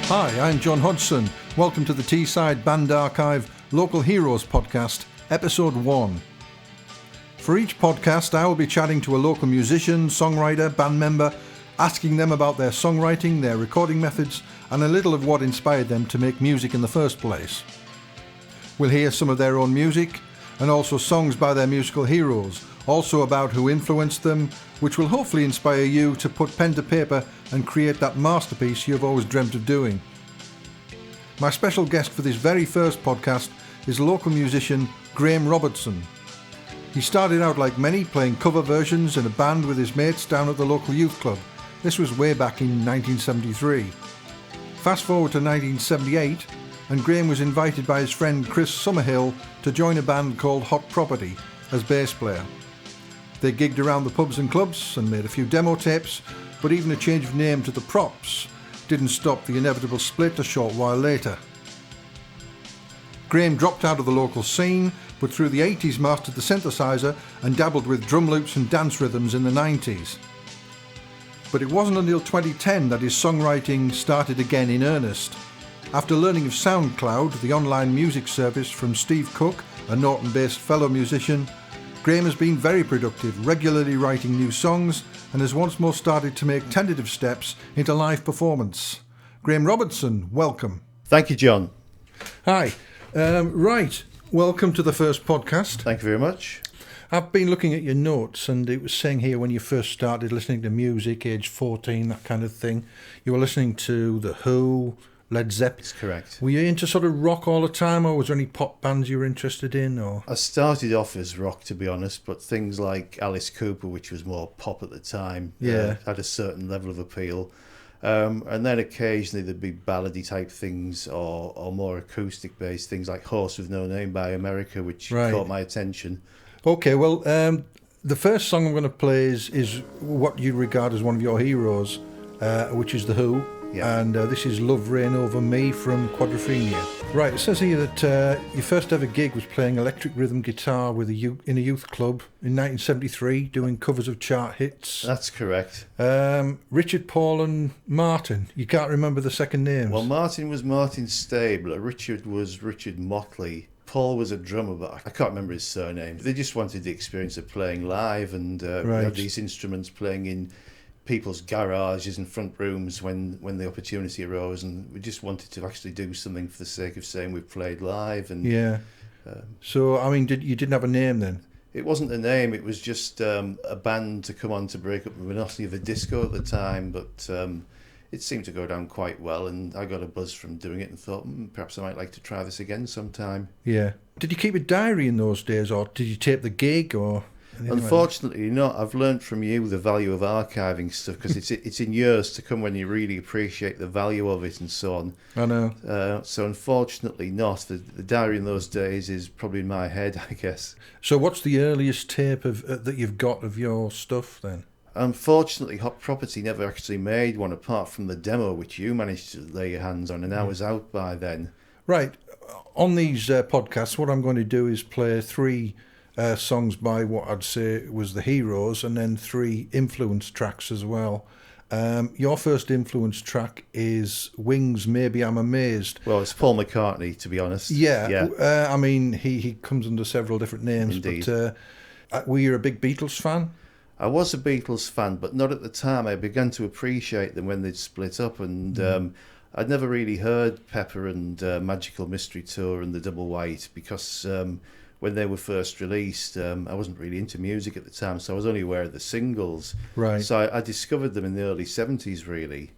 Hi, I'm John Hodgson. Welcome to the Teesside Band Archive Local Heroes Podcast, Episode 1. For each podcast, I will be chatting to a local musician, songwriter, band member, asking them about their songwriting, their recording methods, and a little of what inspired them to make music in the first place. We'll hear some of their own music, and also songs by their musical heroes, also about who influenced them, which will hopefully inspire you to put pen to paper and create that masterpiece you've always dreamt of doing. My special guest for this very first podcast is local musician Graeme Robertson. He started out like many, playing cover versions in a band with his mates down at the local youth club. This was way back in 1973. Fast forward to 1978, and Graeme was invited by his friend Chris Summerhill to join a band called Hot Property as bass player. They gigged around the pubs and clubs and made a few demo tapes, but even a change of name to the Props didn't stop the inevitable split a short while later. Graeme dropped out of the local scene, but through the 80s mastered the synthesizer and dabbled with drum loops and dance rhythms in the 90s. But it wasn't until 2010 that his songwriting started again in earnest. After learning of SoundCloud, the online music service, from Steve Cook, a Norton-based fellow musician, Graeme has been very productive, regularly writing new songs, and has once more started to make tentative steps into live performance. Graeme Robertson, welcome. Thank you, John. Hi. Right, welcome to the first podcast. Thank you very much. I've been looking at your notes, and it was saying here when you first started listening to music, age 14, that kind of thing, you were listening to The Who, Led Zeppelin. That's correct. Were you into sort of rock all the time, or was there any pop bands you were interested in? Or I started off as rock, to be honest, but things like Alice Cooper, which was more pop at the time, had a certain level of appeal. And then occasionally there'd be ballady type things or more acoustic based things like Horse with No Name by America, which caught my attention. Okay, well, the first song I'm going to play is what you regard as one of your heroes, which is The Who. Yeah. And this is Love Reign Over Me from Quadrophenia. Right, it says here that your first ever gig was playing electric rhythm guitar with in a youth club in 1973, doing covers of chart hits. That's correct. Richard, Paul and Martin. You can't remember the second names? Well, Martin was Martin Stable, Richard was Richard Motley. Paul was a drummer, but I can't remember his surname. They just wanted the experience of playing live, and we had these instruments playing in people's garages and front rooms when the opportunity arose, and we just wanted to actually do something for the sake of saying we've played live. And so I mean, you didn't have a name then? It wasn't a name, it was just a band to come on to break up the monotony of the disco at the time, but it seemed to go down quite well, and I got a buzz from doing it and thought perhaps I might like to try this again sometime. Did you keep a diary in those days, or did you tape the gig, or? Unfortunately not. I've learned from you the value of archiving stuff, because it's in years to come when you really appreciate the value of it and so on. I know. So unfortunately not. The diary in those days is probably in my head, I guess. So what's the earliest tape that you've got of your stuff then? Unfortunately, Hot Property never actually made one, apart from the demo which you managed to lay your hands on, and I was out by then. Right. On these podcasts, what I'm going to do is play three songs by what I'd say was the heroes, and then three influence tracks as well. Your first influence track is Wings' Maybe I'm Amazed. Well, it's Paul McCartney, to be honest. I mean, he comes under several different names. Indeed. But were you a big Beatles fan? I was a Beatles fan, but not at the time. I began to appreciate them when they'd split up, and I'd never really heard Pepper and Magical Mystery Tour and the Double White, because when they were first released, I wasn't really into music at the time, so I was only aware of the singles. Right. So I discovered them in the early 70s, really.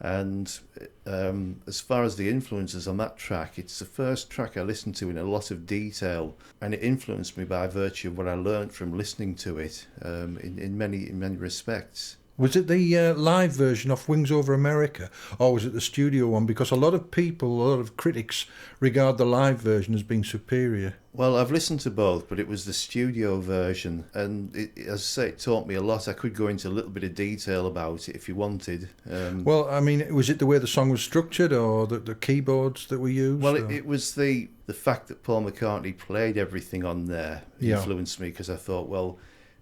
And as far as the influences on that track, it's the first track I listened to in a lot of detail, and it influenced me by virtue of what I learned from listening to it in many respects. Was it the live version of Wings Over America, or was it the studio one? Because a lot of critics regard the live version as being superior. Well, I've listened to both, but it was the studio version, and as I say, it taught me a lot. I could go into a little bit of detail about it if you wanted. Well, I mean, was it the way the song was structured, or the keyboards that were used? Well, it was the fact that Paul McCartney played everything on there influenced me, because I thought, well,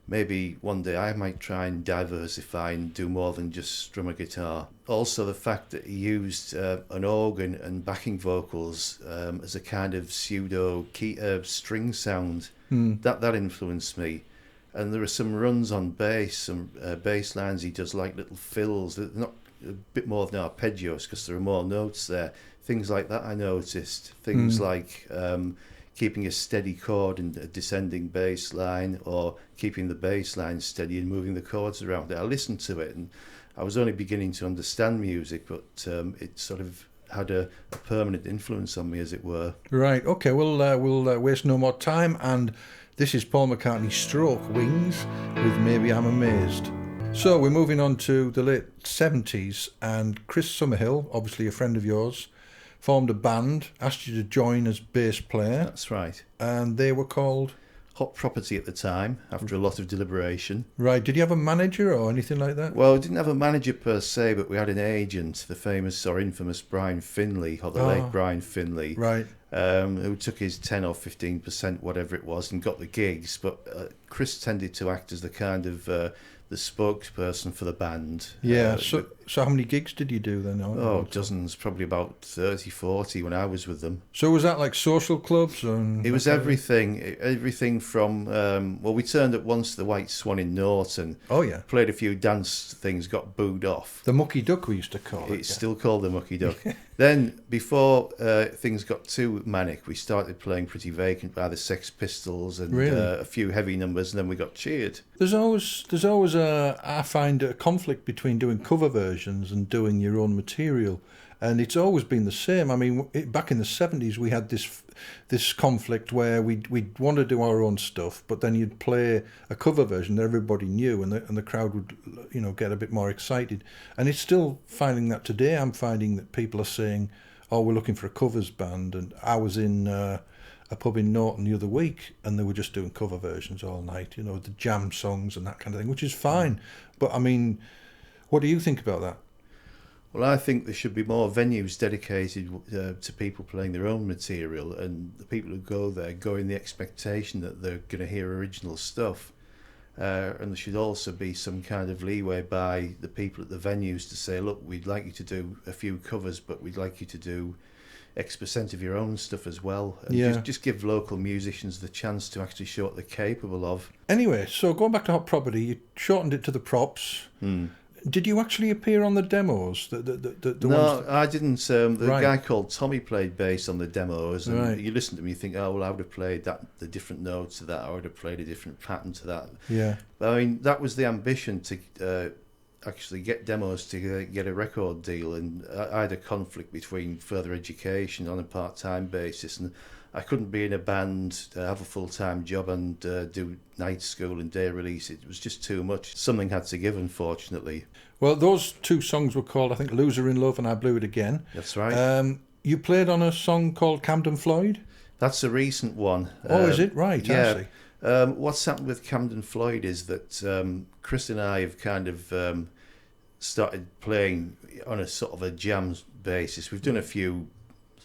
maybe one day I might try and diversify and do more than just strum a guitar. Also the fact that he used an organ and backing vocals as a kind of pseudo key string sound, that influenced me. And there are some runs on bass, some bass lines he does like little fills, they're not a bit more than arpeggios because there are more notes there. Things like that I noticed. Things like keeping a steady chord in a descending bass line, or keeping the bass line steady and moving the chords around. I listened to it and I was only beginning to understand music, but it sort of had a permanent influence on me, as it were. Right, okay, we'll waste no more time, and this is Paul McCartney's Stroke, Wings, with Maybe I'm Amazed. So we're moving on to the late 70s, and Chris Summerhill, obviously a friend of yours, formed a band, asked you to join as bass player. That's right. And they were called? Hot Property at the time, after a lot of deliberation. Right. Did you have a manager or anything like that? Well, we didn't have a manager per se, but we had an agent, the famous or infamous Brian Finlay, or the late Brian Finlay. Right. Who took his 10 or 15%, whatever it was, and got the gigs. But Chris tended to act as the kind of the spokesperson for the band. Yeah, so how many gigs did you do then? Dozens, probably about 30, 40 when I was with them. So was that like social clubs? It was everything from, we turned up once to the White Swan in Norton. Oh, yeah. Played a few dance things, got booed off. The Mucky Duck we used to call it. It's still called the Mucky Duck. Then, before things got too manic, we started playing Pretty Vacant by the Sex Pistols and a few heavy numbers, and then we got cheered. There's always I find a conflict between doing cover versions and doing your own material, and it's always been the same. I mean, back in the 70s, we had this conflict where we'd want to do our own stuff, but then you'd play a cover version that everybody knew, and the crowd would get a bit more excited. And it's still finding that today. I'm finding that people are saying, "Oh, we're looking for a covers band," and I was in a pub in Norton the other week, and they were just doing cover versions all night, the jam songs and that kind of thing, which is fine. But I mean, what do you think about that? Well, I think there should be more venues dedicated to people playing their own material, and the people who go there go in the expectation that they're going to hear original stuff. And there should also be some kind of leeway by the people at the venues to say, look, we'd like you to do a few covers, but we'd like you to do X% of your own stuff as well. And just give local musicians the chance to actually show what they're capable of. Anyway, so going back to Hot Property, you shortened it to the Props. Did you actually appear on the demos? No, I didn't. The guy called Tommy played bass on the demos, and you listen to me, you think, oh, well, I would have played the different notes to that, I would have played a different pattern to that. Yeah. But, I mean, that was the ambition, to actually get demos to get a record deal, and I had a conflict between further education on a part-time basis, and I couldn't be in a band, have a full-time job and do night school and day release. It was just too much. Something had to give, unfortunately. Well, those two songs were called, I think, Loser in Love and I Blew It Again. That's right. You played on a song called Camden Floyd? That's a recent one. Oh, is it? Right, yeah. What's happened with Camden Floyd is that Chris and I have kind of started playing on a sort of a jam basis. We've done a few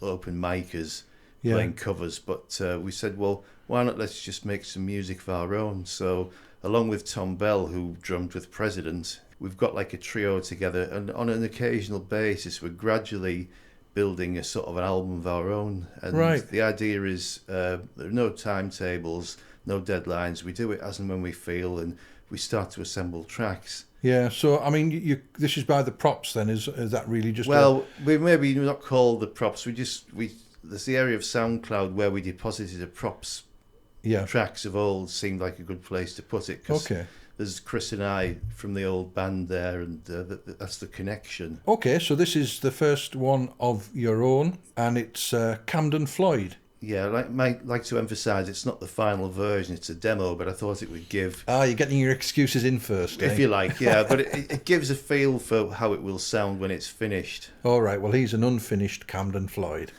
open micers, playing covers, but we said, well, why not let's just make some music of our own. So along with Tom Bell, who drummed with President, we've got like a trio together, and on an occasional basis we're gradually building a sort of an album of our own. And the idea is there are no timetables, no deadlines. We do it as and when we feel, and we start to assemble tracks. Yeah, so I mean, this is by the Props then, is that really just? Well, we maybe not call the Props. There's the area of SoundCloud where we deposited the Props tracks of old. Seemed like a good place to put it. Okay. There's Chris and I from the old band there, and that's the connection. Okay, so this is the first one of your own, and it's Camden Floyd. Yeah, I might like to emphasise it's not the final version, it's a demo, but I thought it would give... Ah, you're getting your excuses in first, if you like, yeah, but it gives a feel for how it will sound when it's finished. All right, well, here's an unfinished Camden Floyd.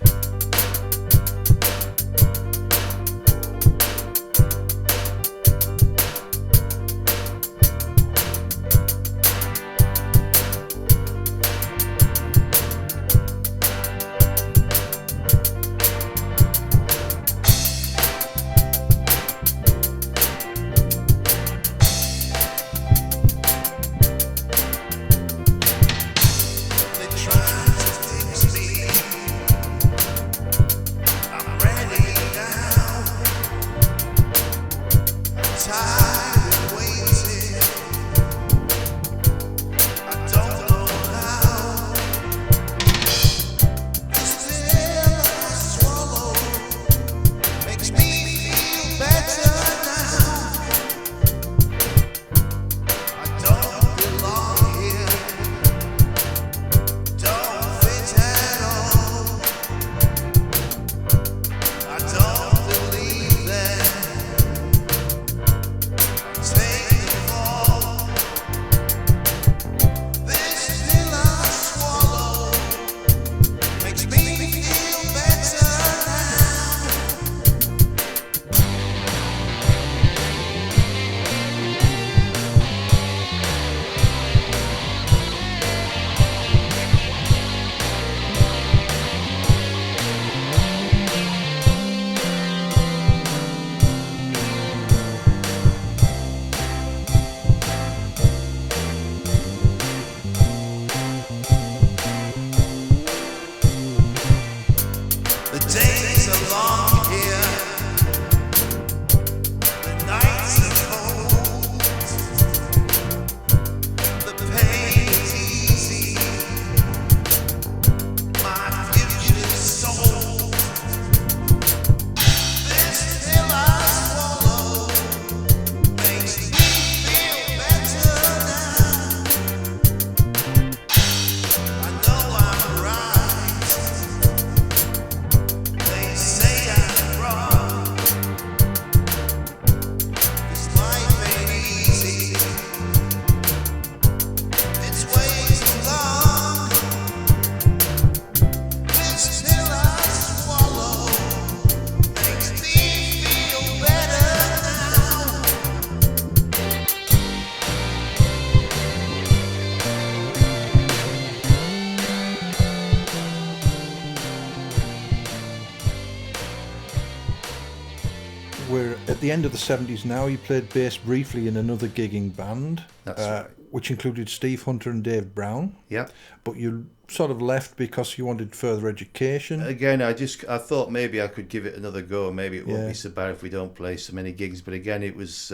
the end of the 70s now, you played bass briefly in another gigging band. That's right. Which included Steve Hunter and Dave Brown. Yeah. But you sort of left because you wanted further education. Again, I thought maybe I could give it another go. Maybe it won't be so bad if we don't play so many gigs. But again, it was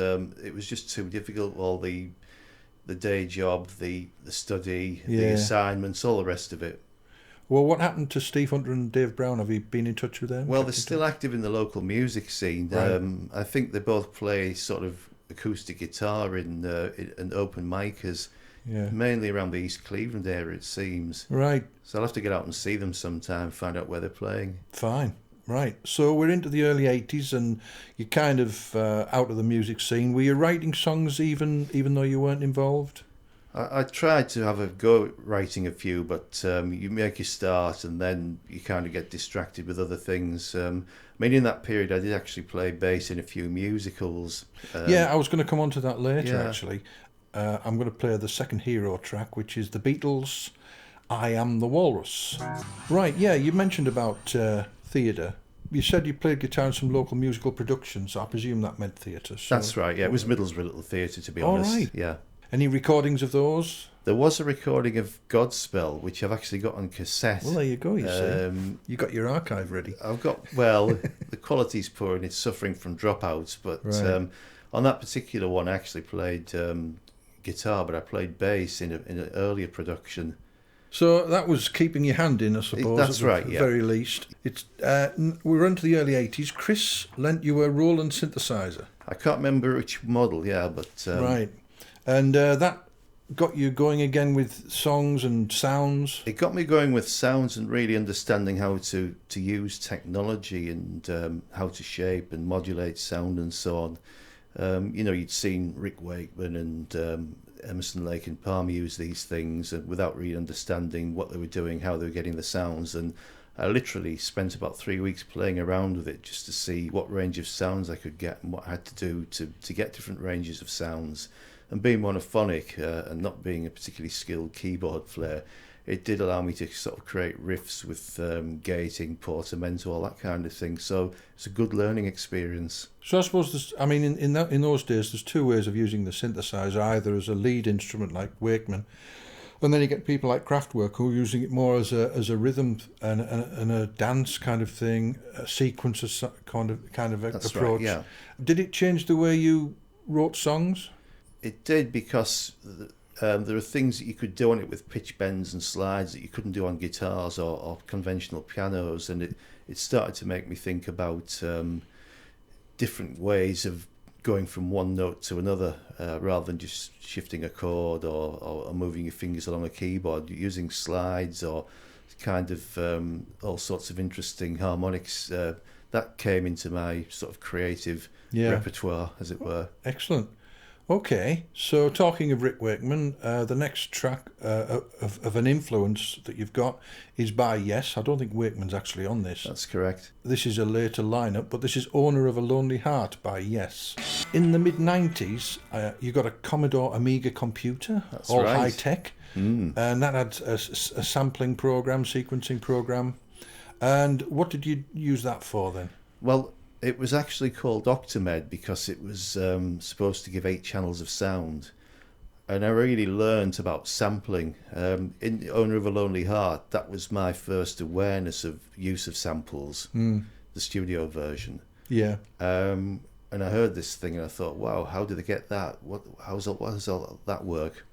just too difficult. All the day job, the study, the assignments, all the rest of it. Well, what happened to Steve Hunter and Dave Brown? Have you been in touch with them? Well, they're still active in the local music scene. Right. I think they both play sort of acoustic guitar in open micers, mainly around the East Cleveland area, it seems. Right. So I'll have to get out and see them sometime, find out where they're playing. Fine. Right. So we're into the early 80s and you're kind of out of the music scene. Were you writing songs even though you weren't involved? I tried to have a go at writing a few, but you make a start and then you kind of get distracted with other things. I mean, in that period, I did actually play bass in a few musicals. I was going to come on to that later, actually. I'm going to play the second hero track, which is the Beatles' I Am the Walrus. Right, you mentioned about theatre. You said you played guitar in some local musical productions. I presume that meant theatre. So. That's right, it was Middlesbrough Little Theatre, to be honest. Right. Yeah. Any recordings of those? There was a recording of Godspell, which I've actually got on cassette. Well, there you go, you see. You got your archive ready. I've got, the quality's poor and it's suffering from dropouts, but on that particular one I actually played guitar, but I played bass in an earlier production. So that was keeping your hand in, I suppose. That's right, at the very least. It's we were into the early 80s. Chris lent you a Roland synthesizer. I can't remember which model, but... right. And that got you going again with songs and sounds? It got me going with sounds and really understanding how to use technology and how to shape and modulate sound and so on. You'd seen Rick Wakeman and Emerson, Lake and Palmer use these things without really understanding what they were doing, how they were getting the sounds. And I literally spent about 3 weeks playing around with it just to see what range of sounds I could get and what I had to do to get different ranges of sounds. And being monophonic and not being a particularly skilled keyboard player, it did allow me to sort of create riffs with gating, portamento, all that kind of thing. So it's a good learning experience. So I suppose in those days, there's two ways of using the synthesizer: either as a lead instrument like Wakeman, and then you get people like Kraftwerk who are using it more as a rhythm and a dance kind of thing, a sequence kind of That's approach. Right, yeah. Did it change the way you wrote songs? It did, because there are things that you could do on it with pitch bends and slides that you couldn't do on guitars or conventional pianos, and it started to make me think about different ways of going from one note to another rather than just shifting a chord or moving your fingers along a keyboard, using slides or kind of all sorts of interesting harmonics. That came into my sort of creative repertoire, as it were. Excellent. Okay, so talking of Rick Wakeman, the next track of an influence that you've got is by Yes. I don't think Wakeman's actually on this. That's correct. This is a later lineup, but this is Owner of a Lonely Heart by Yes. In the mid-90s, you got a Commodore Amiga computer, That's all right. high-tech, and that had a sampling program, sequencing program. And what did you use that for then? Well, it was actually called Octamed because it was supposed to give 8 channels of sound. And I really learnt about sampling. In Owner of a Lonely Heart, that was my first awareness of use of samples, the studio version. Yeah. And I heard this thing and I thought, wow, how did they get that? How does all that work?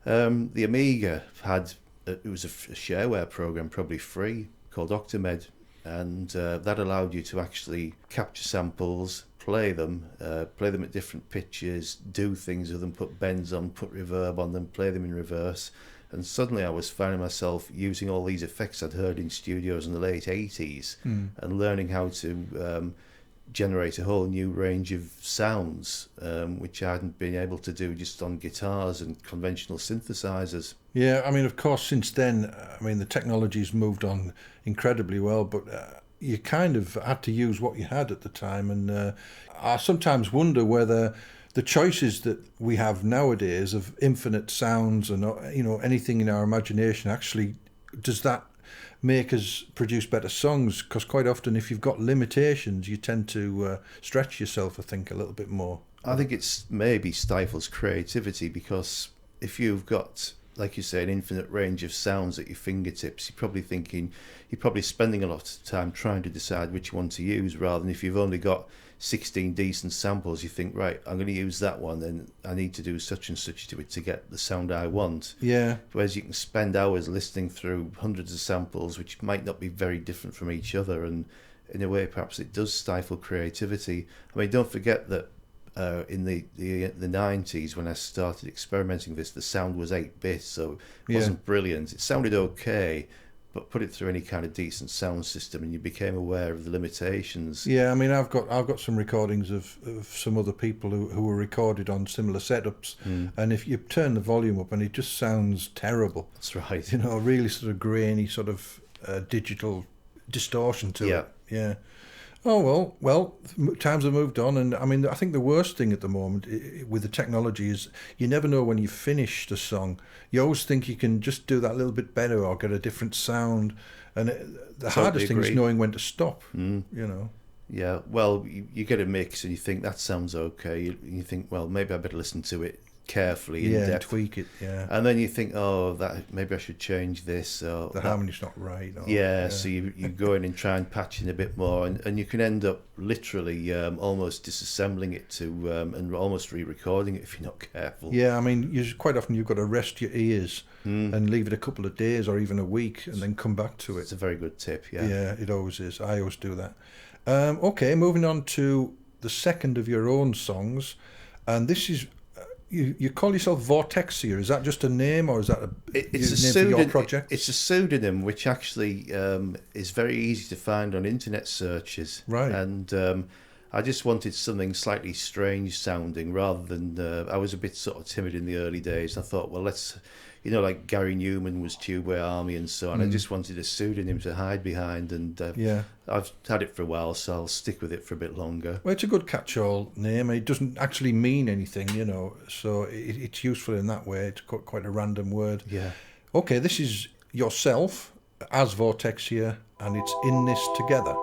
The Amiga it was a shareware program, probably free, called Octamed. And that allowed you to actually capture samples, play them at different pitches, do things with them, put bends on, put reverb on them, play them in reverse. And suddenly I was finding myself using all these effects I'd heard in studios in the late 80s and learning how to generate a whole new range of sounds, which I hadn't been able to do just on guitars and conventional synthesizers. Yeah, of course, since then, the technology's moved on incredibly well, but you kind of had to use what you had at the time. And I sometimes wonder whether the choices that we have nowadays of infinite sounds and anything in our imagination, actually, does that make us produce better songs, because quite often if you've got limitations, you tend to stretch yourself, I think, a little bit more. I think it's maybe stifles creativity, because if you've got, like you say, an infinite range of sounds at your fingertips, you're probably spending a lot of time trying to decide which one to use, rather than if you've only got 16 decent samples, you think, right, I'm going to use that one, then I need to do such and such to it to get the sound I want. Yeah. Whereas you can spend hours listening through hundreds of samples, which might not be very different from each other, and in a way, perhaps it does stifle creativity. I mean, don't forget that in the 90s, when I started experimenting with this, the sound was 8-bit, so it wasn't brilliant. It sounded okay, but put it through any kind of decent sound system and you became aware of the limitations. Yeah, I mean, I've got some recordings of some other people who were recorded on similar setups, and if you turn the volume up and it just sounds terrible. That's right. You know, really sort of grainy sort of digital distortion to it. Yeah. Oh, well, times have moved on, and I mean, I think the worst thing at the moment with the technology is you never know when you've finished a song. You always think you can just do that a little bit better or get a different sound, and the hardest thing is knowing when to stop, you know. Yeah, well, you get a mix and you think that sounds okay. You think, well, maybe I better listen to it carefully, in depth, and tweak it, and then you think, oh, that maybe I should change this, or the harmony's not right, so you go in and try and patch in a bit more, and you can end up literally almost disassembling it to and almost re-recording it if you're not careful. I mean, quite often you've got to rest your ears and leave it a couple of days or even a week and then come back to it. It's a very good tip. Yeah, it always is. I always do that. Okay, moving on to the second of your own songs, and this is you call yourself Vortexia. Is that just a name, or is that a name for your project? It's a pseudonym which actually is very easy to find on internet searches. Right. And I just wanted something slightly strange sounding, rather than I was a bit sort of timid in the early days. I thought, well, let's, like Gary Newman was Tubeway Army and so on. I just wanted a pseudonym to hide behind, and I've had it for a while, so I'll stick with it for a bit longer. Well, it's a good catch-all name. It doesn't actually mean anything, so it's useful in that way. It's quite a random word. Yeah. Okay, this is yourself as Vortexia, and it's In This Together.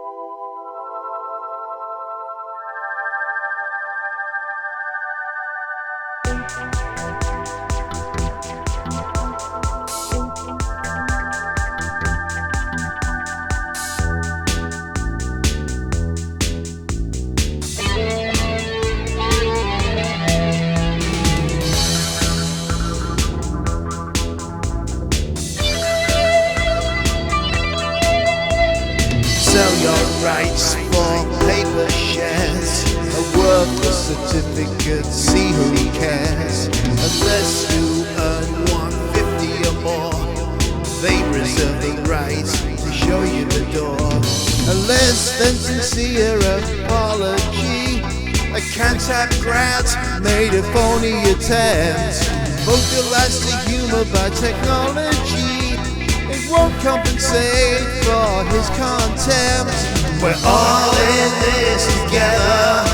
Sell your rights for paper shares, a worthless certificate, see who cares. Unless you earn 150 or more, they reserve the right to show you the door. A less than sincere apology, a cantab grant made a phony attempt. Vocalized the humour by technology, it won't compensate for his contempt. We're all in this together,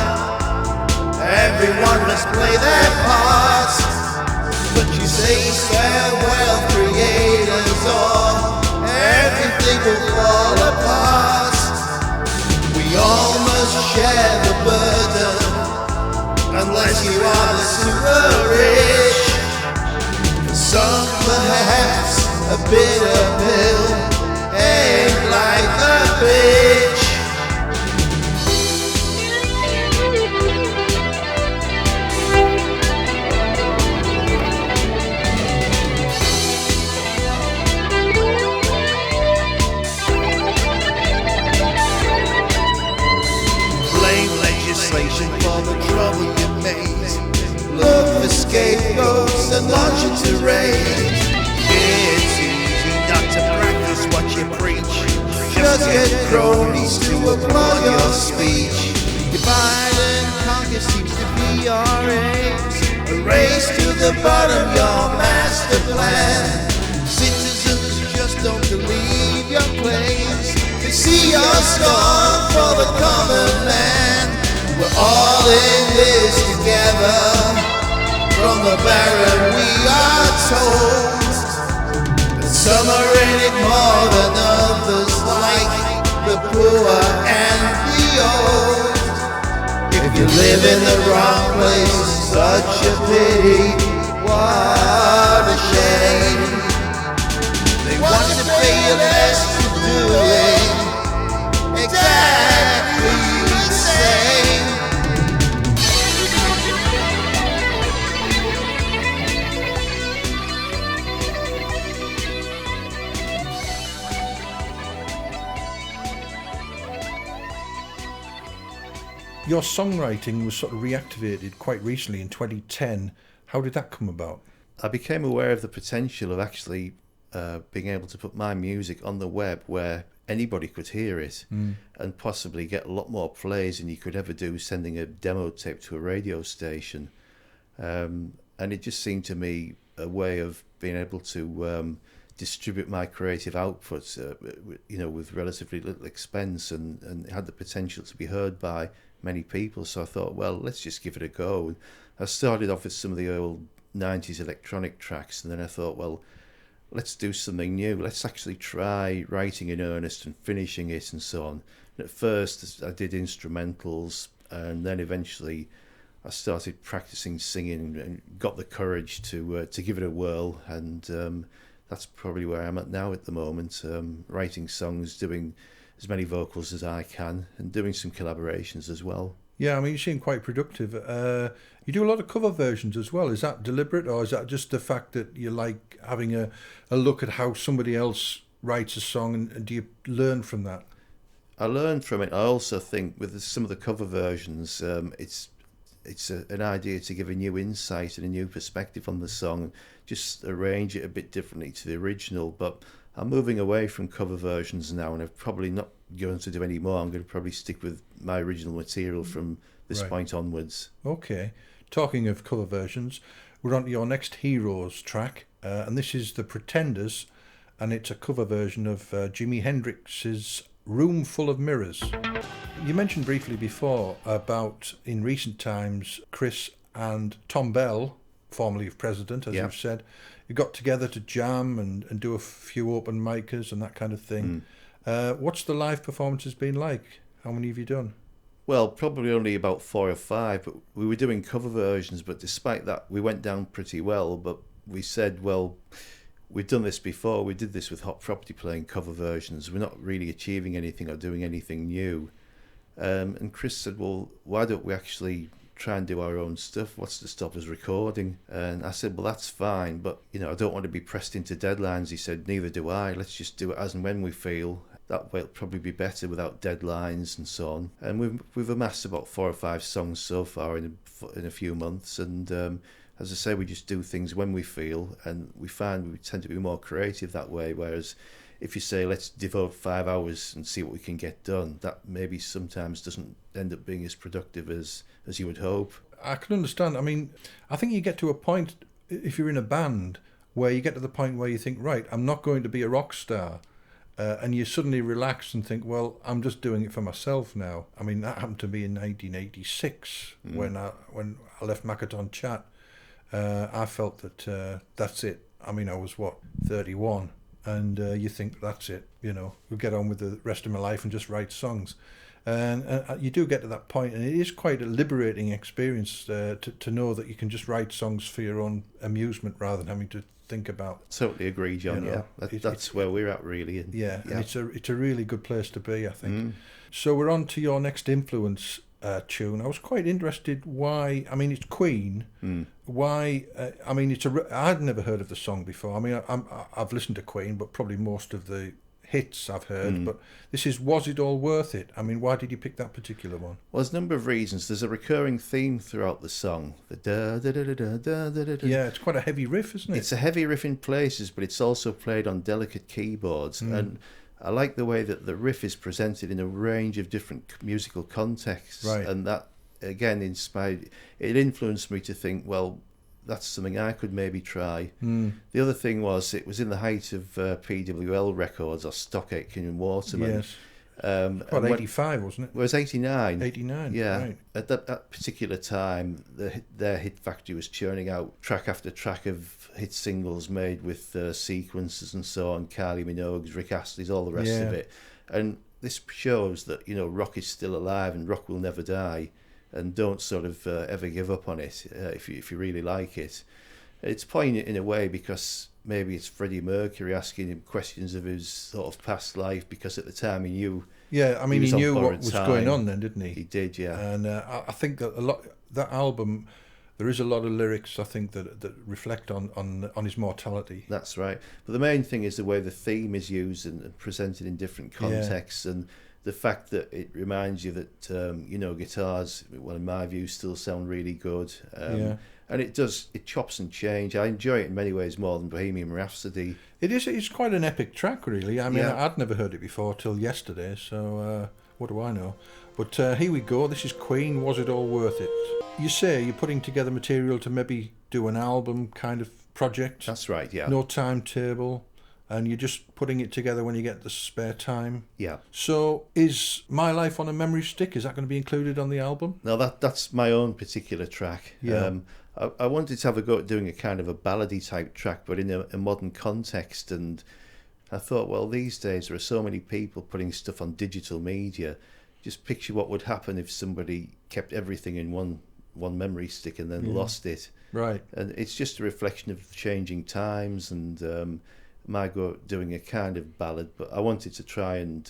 everyone must play their part. But you say farewell creators, or everything will fall apart. We all must share the burden, unless you are the super rich. For some perhaps a bitter pill ain't like a bitch. Blame legislation for the trouble you made. Look for scapegoats and launch into rage. It's easy not to practice what you preach. Just get cronies to applaud your speech. Divide and conquer seems to be your aim. A race to the bottom, your master plan. Citizens just don't believe your claims. They see your scorn for the common man. We're all in this together. From the barren we are told, some are in it more than You live in the wrong place, such a pity. What a shame. They want to pay you less for doing exactly the same. Your songwriting was sort of reactivated quite recently in 2010. How did that come about? I became aware of the potential of actually being able to put my music on the web where anybody could hear it and possibly get a lot more plays than you could ever do sending a demo tape to a radio station. And it just seemed to me a way of being able to distribute my creative output, with relatively little expense, and had the potential to be heard by many people. So I thought, well, let's just give it a go. And I started off with some of the old 90s electronic tracks, and then I thought, well, let's do something new. Let's actually try writing in earnest and finishing it and so on. And at first I did instrumentals, and then eventually I started practicing singing and got the courage to give it a whirl. And that's probably where I'm at now at the moment, writing songs, doing as many vocals as I can, and doing some collaborations as well. Yeah, I mean, you seem quite productive. You do a lot of cover versions as well. Is that deliberate, or is that just the fact that you like having a look at how somebody else writes a song, and do you learn from that? I learn from it. I also think with some of the cover versions, it's an idea to give a new insight and a new perspective on the song, just arrange it a bit differently to the original. But I'm moving away from cover versions now, and I'm probably not going to do any more. I'm going to probably stick with my original material from this point onwards. Okay. Talking of cover versions, we're on to your next Heroes track, and this is The Pretenders, and it's a cover version of Jimi Hendrix's Room Full of Mirrors. You mentioned briefly before about, in recent times, Chris and Tom Bell, formerly of President, as you've said, you got together to jam and do a few open micers and that kind of thing. What's the live performances been like? How many have you done? Well, probably only about 4 or 5, but we were doing cover versions, but despite that, we went down pretty well. But we said, well, we've done this before. We did this with Hot Property playing cover versions. We're not really achieving anything or doing anything new. And Chris said, well, why don't we actually try and do our own stuff? What's to stop us recording? And I said, well, that's fine, but I don't want to be pressed into deadlines. He said, neither do I. Let's just do it as and when we feel. That way it'll probably be better without deadlines and so on. And we've amassed about 4 or 5 songs so far in a few months. And as I say, we just do things when we feel, and we find we tend to be more creative that way. Whereas if you say, let's devote 5 hours and see what we can get done, that maybe sometimes doesn't end up being as productive as you would hope. I can understand. I mean, I think you get to a point, if you're in a band, where you get to the point where you think, right, I'm not going to be a rock star. And you suddenly relax and think, well, I'm just doing it for myself now. I mean, that happened to me in 1986 when I left Makaton Chat. I felt that that's it. I mean, I was, 31? And you think, that's it, we'll get on with the rest of my life and just write songs. And you do get to that point, and it is quite a liberating experience to know that you can just write songs for your own amusement rather than having to think about. Totally agree, John. That's where we're at, really. And it's a really good place to be, I think. So we're on to your next influence tune. I was quite interested why. I mean, it's Queen. Why? I mean, I'd never heard of the song before. I mean, I've listened to Queen, but probably most of the hits I've heard, but this is Was It All Worth It? I mean, why did you pick that particular one? Well, there's a number of reasons. There's a recurring theme throughout the song. The da da da da da da da da. Yeah, it's quite a heavy riff, isn't it? It's a heavy riff in places, but it's also played on delicate keyboards. And I like the way that the riff is presented in a range of different musical contexts. Right. And that, again, it influenced me to think, well, that's something I could maybe try. The other thing was, it was in the height of PWL records, or Stock Aitken and Waterman. Yes. About 85, wasn't it? It was 89. 89, yeah. Right. At that particular time, their hit factory was churning out track after track of hit singles made with sequences and so on, Kylie Minogue's, Rick Astley's, all the rest of it. And this shows that, rock is still alive and rock will never die. and don't sort of ever give up on it if you really like it. It's poignant in a way because maybe it's Freddie Mercury asking him questions of his sort of past life, because at the time he knew. Yeah, I mean, he knew what was going on then, didn't he? He did, yeah. And I think that that album, there is a lot of lyrics, I think, that reflect on his mortality. That's right. But the main thing is the way the theme is used and presented in different contexts, and the fact that it reminds you that, guitars, well, in my view, still sound really good. And it chops and change. I enjoy it in many ways more than Bohemian Rhapsody. It's quite an epic track, really. I mean, I'd never heard it before till yesterday, so what do I know? But here we go. This is Queen, Was It All Worth It? You say you're putting together material to maybe do an album kind of project. That's right, yeah. No timetable, and you're just putting it together when you get the spare time. Yeah. So is My Life on a Memory Stick, is that going to be included on the album? No, that's my own particular track. Yeah. I wanted to have a go at doing a kind of a ballady type track, but in a modern context, and I thought, well, these days there are so many people putting stuff on digital media. Just picture what would happen if somebody kept everything in one memory stick and then lost it. Right. And it's just a reflection of changing times, and my go at doing a kind of ballad, but I wanted to try and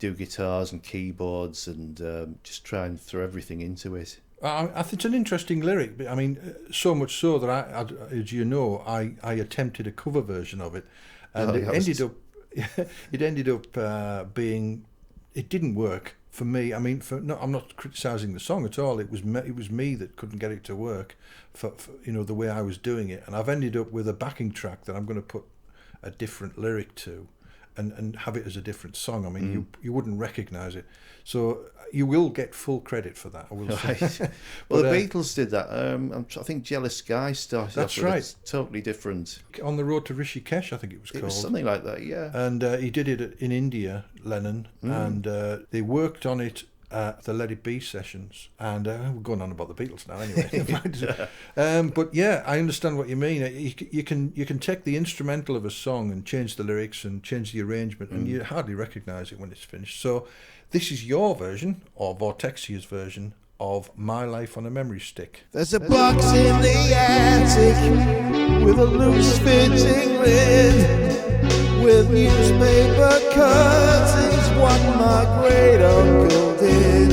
do guitars and keyboards and just try and throw everything into it. I think it's an interesting lyric. I mean, so much so that I as you know, I attempted a cover version of it, and it ended up being. It didn't work for me. I mean, I'm not criticising the song at all. It was me that couldn't get it to work for the way I was doing it, and I've ended up with a backing track that I'm going to put a different lyric to, and have it as a different song. I mean, you wouldn't recognise it. So you will get full credit for that, I will say. Right. Well, the Beatles did that. I think Jealous Guy started. That's off with right. It's totally different. On the Road to Rishikesh, I think it was called. It was something like that, yeah. And he did it in India, Lennon, and they worked on it at the Let It Be sessions. And we're going on about the Beatles now, anyway. But yeah, I understand what you mean. You can take the instrumental of a song and change the lyrics and change the arrangement, and you hardly recognise it when it's finished. So this is your version, or Vortexia's version, of My Life on a Memory Stick. There's a box in the attic with a loose fitting lid, with newspaper cuttings, one my great uncle did.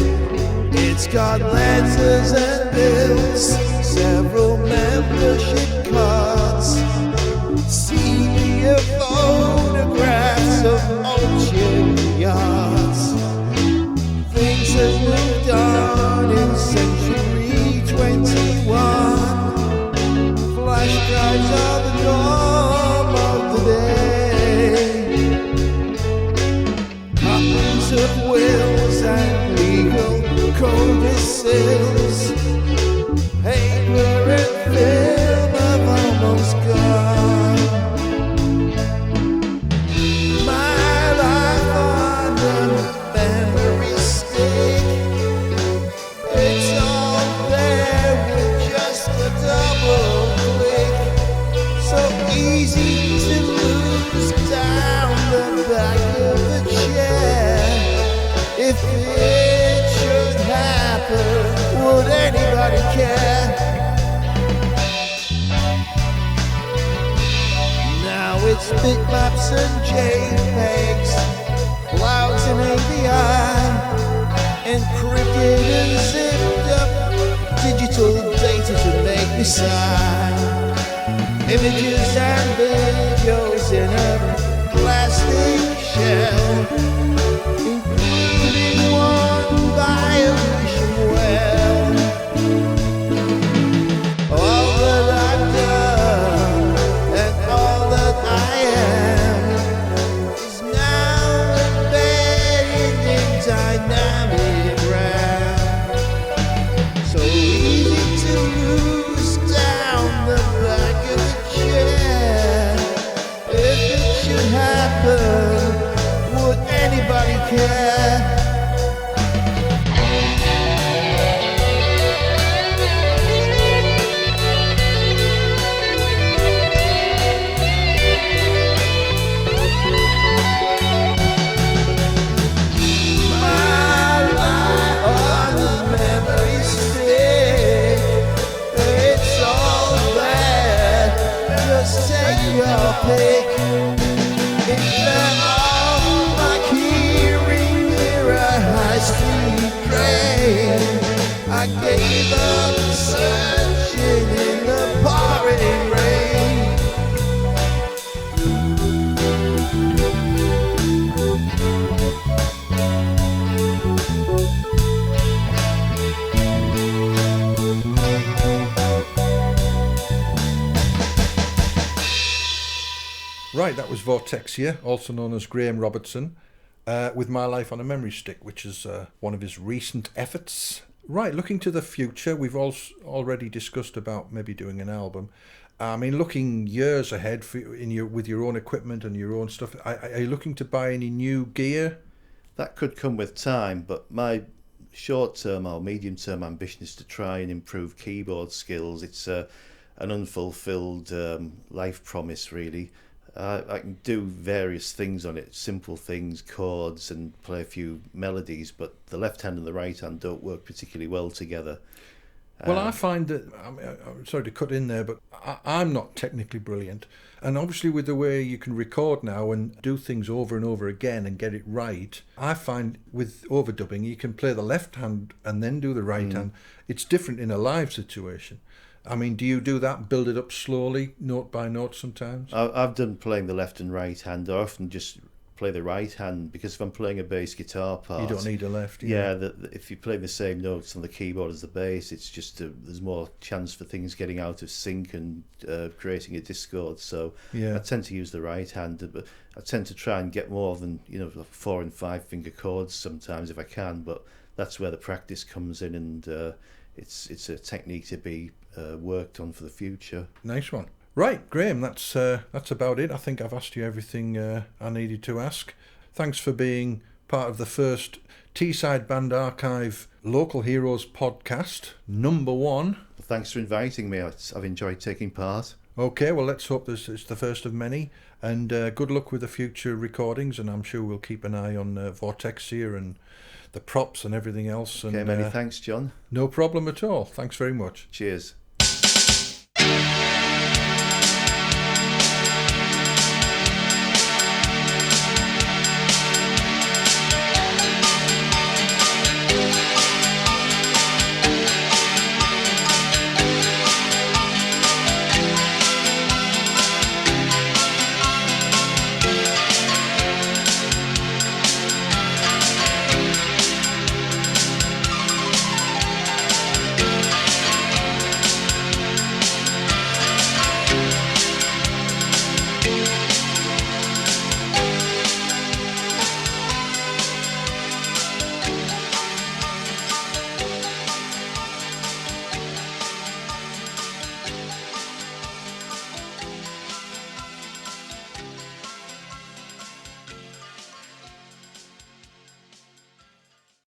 It's got letters and bills, several membership cards, CD photographs of old shipyards. Things have moved on in century 21. Flash drives are the norm of the day. Copies of wills and legal codicils, paper and film have almost gone. My life on a memory stick, it's all there with just a double click. So easy to lose down the back of the chair. If it should happen, would anybody care? Now it's bitmaps and JPEGs, clouds and AVI, encrypted and zipped up, digital data to make me sigh. Images and videos in a plastic shell, including one violation well. All that I've done and all that I am is now embedded in dynamic RAM. So easy to lose down the back of the chair. If it should happen, would anybody care? My life on the memory Right, that was Vortexia, also known as Graeme Robertson, with My Life on a Memory Stick, which is one of his recent efforts. Right, looking to the future, we've already discussed about maybe doing an album. I mean, looking years ahead with your own equipment and your own stuff, are you looking to buy any new gear? That could come with time, but my short-term or medium-term ambition is to try and improve keyboard skills. It's an unfulfilled life promise, really. I can do various things on it, simple things, chords, and play a few melodies, but the left hand and the right hand don't work particularly well together. Well, I find that, I'm sorry to cut in there, but I'm not technically brilliant. And obviously with the way you can record now and do things over and over again and get it right, I find with overdubbing you can play the left hand and then do the right hand. It's different in a live situation. I mean, do you do that, build it up slowly, note by note sometimes? I've done playing the left and right hand. I often just play the right hand, because if I'm playing a bass guitar part, you don't need a left. If you play the same notes on the keyboard as the bass, it's just there's more chance for things getting out of sync and creating a discord. So I tend to use the right hand, but I tend to try and get more than 4 and 5 finger chords sometimes if I can. But that's where the practice comes in, and it's a technique to be worked on for the future. Nice one. Right, Graeme, that's about it. I think I've asked you everything I needed to ask. Thanks for being part of the first Teesside Band Archive Local Heroes podcast, number 1. Thanks for inviting me. I've enjoyed taking part. Okay, well, let's hope it's the first of many. And good luck with the future recordings, and I'm sure we'll keep an eye on Vortexia and the props and everything else. Okay, and many thanks, John. No problem at all. Thanks very much. Cheers.